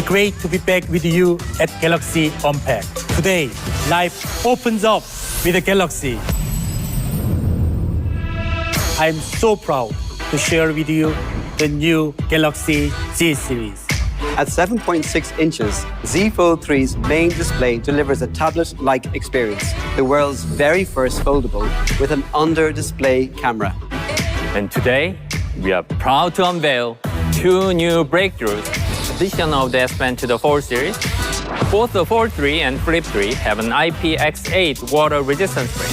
great to be back with you at Galaxy Unpacked. Today, life opens up with the Galaxy. I'm so proud to share with you the new Galaxy Z series. At 7.6 inches, Z Fold 3's main display delivers a tablet-like experience, the world's very first foldable with an under-display camera. And today, we are proud to unveil two new breakthroughs, addition of the S Pen to the Fold series. Both the Fold 3 and Flip 3 have an IPX8 water resistance frame.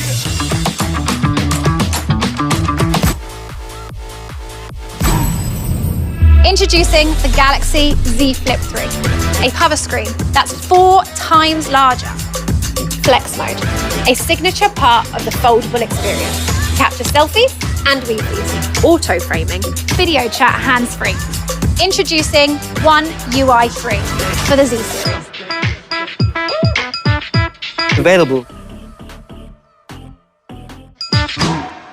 Introducing the Galaxyzflip 3, a cover screen that's 4 times larger. Flex mode, a signature part of the foldable experience. Capture selfies and weebies. Auto framing, video chat hands-free. Introducing One UI 3 for the Z series. Available.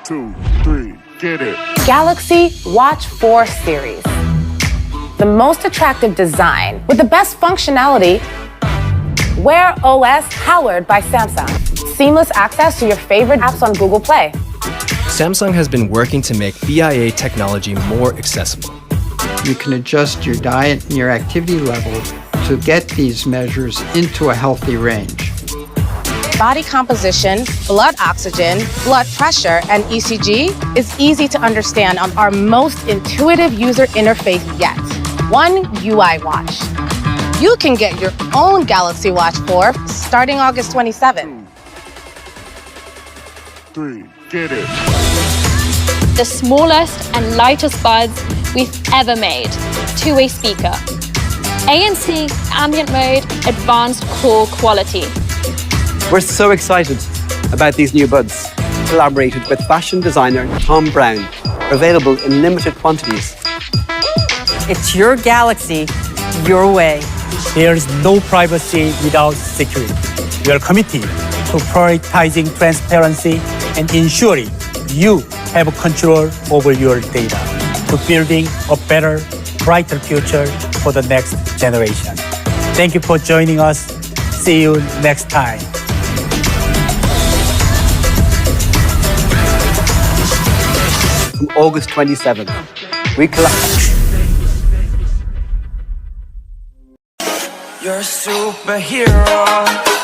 2, 3, get it. Galaxy Watch 4 series. The most attractive design with the best functionality. Wear OS powered by Samsung. Seamless access to your favorite apps on Google Play. Samsung has been working to make BIA technology more accessible. You can adjust your diet and your activity level to get these measures into a healthy range. Body composition, blood oxygen, blood pressure, and ECG is easy to understand on our most intuitive user interface yet. One UI Watch. You can get your own Galaxy Watch 4 starting August 27th. 3, get it. The smallest and lightest buds we've ever made. Two-way speaker. ANC, ambient mode, advanced core quality. We're so excited about these new buds. Collaborated with fashion designer Tom Brown. Available in limited quantities. It's your Galaxy, your way. There's no privacy without security. We are committed to prioritizing transparency and ensuring you have control over your data, to building a better, brighter future for the next generation. Thank you for joining us. See you next time. From August 27th, we You're a superhero.